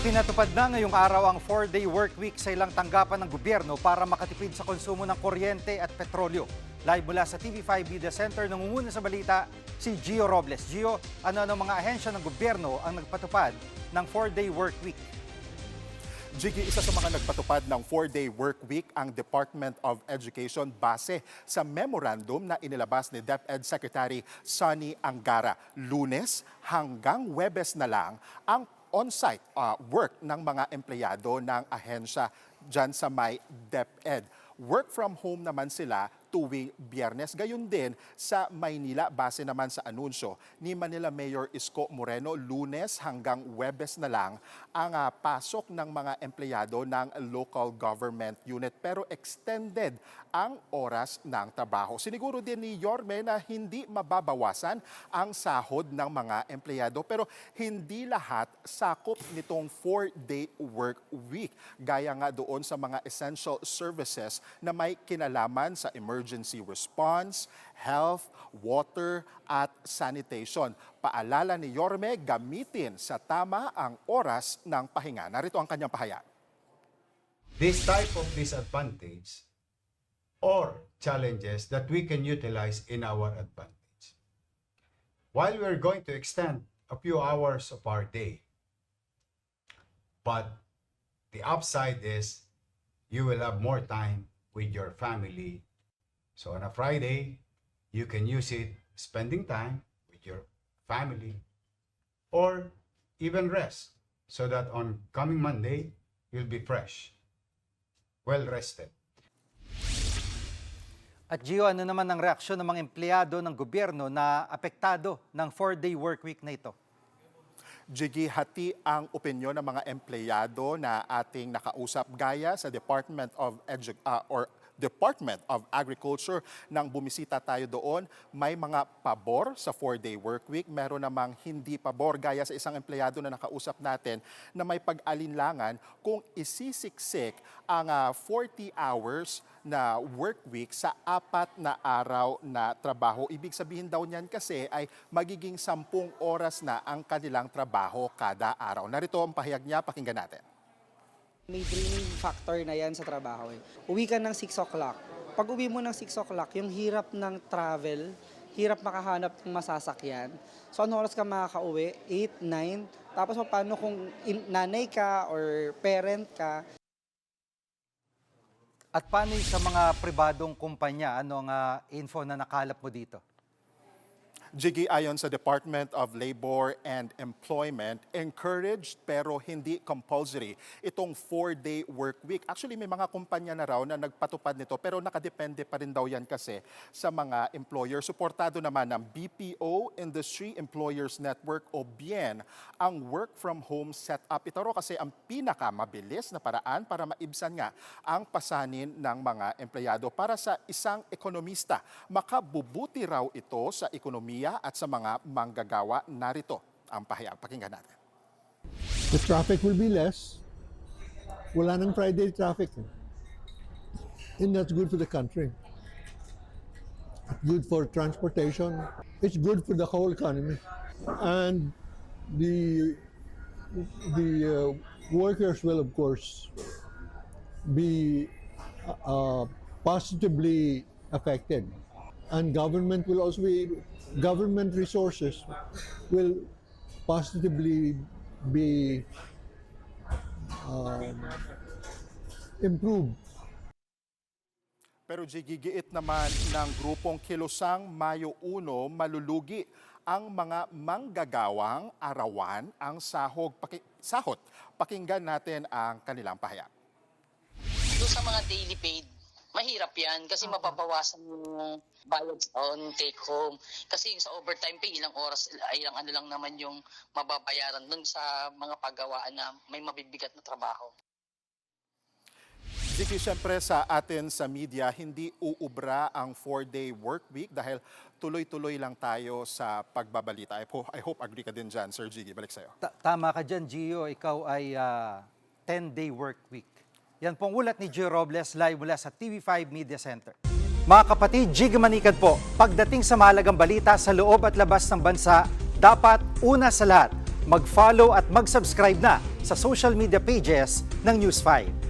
Ipinatupad na ngayong araw ang 4-day work week sa ilang tanggapan ng gobyerno para makatipid sa konsumo ng kuryente at petrolyo. Live mula sa TV5 Media Center, nangunguna sa balita si Gio Robles. Gio, ano mga ahensya ng gobyerno ang nagpatupad ng 4-day work week? Jiggy, isa sa mga nagpatupad ng 4-day work week ang Department of Education base sa memorandum na inilabas ni DepEd Secretary Sonny Angara. Lunes hanggang Huwebes na lang ang on-site work ng mga empleyado ng ahensya dyan sa may DepEd. Work from home naman sila tuwing Biyernes. Gayon din sa Maynila, base naman sa anunsyo ni Manila Mayor Isko Moreno, Lunes hanggang Huwebes na lang ang pasok ng mga empleyado ng local government unit. Pero extended ang oras ng trabaho. Siniguro din ni Yorme na hindi mababawasan ang sahod ng mga empleyado. Pero hindi lahat sakop nitong 4-day work week. Gaya nga doon sa mga essential services na may kinalaman sa emergency response, health, water, at sanitation. Paalala ni Yorme, gamitin sa tama ang oras ng pahinga. Narito ang kanyang pahayag. This type of disadvantage or challenges that we can utilize in our advantage. While we're going to extend a few hours of our day, but the upside is you will have more time with your family. So on a Friday, you can use it spending time with your family or even rest so that on coming Monday, you'll be fresh, well rested. At Gio, ano naman ang reaksyon ng mga empleyado ng gobyerno na apektado ng 4-day work week na ito? Jiggy, hati ang opinyon ng mga empleyado na ating nakausap gaya sa Department of Agriculture. Nang bumisita tayo doon, may mga pabor sa 4-day work week. Meron namang hindi pabor gaya sa isang empleyado na nakausap natin na may pag-alinlangan kung isisiksik ang 40 hours na work week sa 4 na araw na trabaho. Ibig sabihin daw niyan kasi ay magiging 10 oras na ang kanilang trabaho kada araw. Narito ang pahayag niya, pakinggan natin. May draining factor na yan sa trabaho. Uwi ka ng 6 o'clock. Pag uwi mo ng 6 o'clock, yung hirap ng travel, hirap makahanap ng masasakyan. So ano oras ka makakauwi? 8, 9. Tapos paano kung nanay ka or parent ka? At paano sa mga pribadong kumpanya? Ano ang info na nakalap mo dito? Jiggy, ayon sa Department of Labor and Employment, encouraged pero hindi compulsory itong 4-day work week. Actually, may mga kumpanya na raw na nagpatupad nito pero nakadepende pa rin daw yan kasi sa mga employer. Suportado naman ng BPO, Industry Employers Network o BIEN, ang work from home setup. Ito raw kasi ang pinakamabilis na paraan para maibsan nga ang pasanin ng mga empleyado. Para sa isang ekonomista, makabubuti raw ito sa ekonomiya at sa mga manggagawa. Narito ang pahayag. Pakinggan natin. The traffic will be less. Wala nang Friday traffic. And that's good for the country. Good for transportation. It's good for the whole economy. And the workers will, of course, be positively affected. And government will also government resources will positively be improved. Pero gigiit naman ng grupong Kilusang Mayo 1, malulugi ang mga manggagawang arawan ang sahod. Pakinggan natin ang kanilang pahayag. Doon sa mga daily paid, mahirap yan kasi mapapawasan yung bayad on take home. Kasi sa overtime pay, ilang ano lang naman yung mababayaran dun sa mga paggawaan na may mabibigat na trabaho. Ziki, siyempre sa atin sa media, hindi uubra ang 4-day work week dahil tuloy-tuloy lang tayo sa pagbabalita. I hope agree ka din dyan, Sir Jiggy. Balik sa'yo. Tama ka dyan, Gio. Ikaw ay 10-day work week. Yan pong ulat ni Gio Robles live mula sa TV5 Media Center. Mga kapatid, Jiggy Manikad po. Pagdating sa mahalagang balita sa loob at labas ng bansa, dapat una sa lahat, mag-follow at mag-subscribe na sa social media pages ng News 5.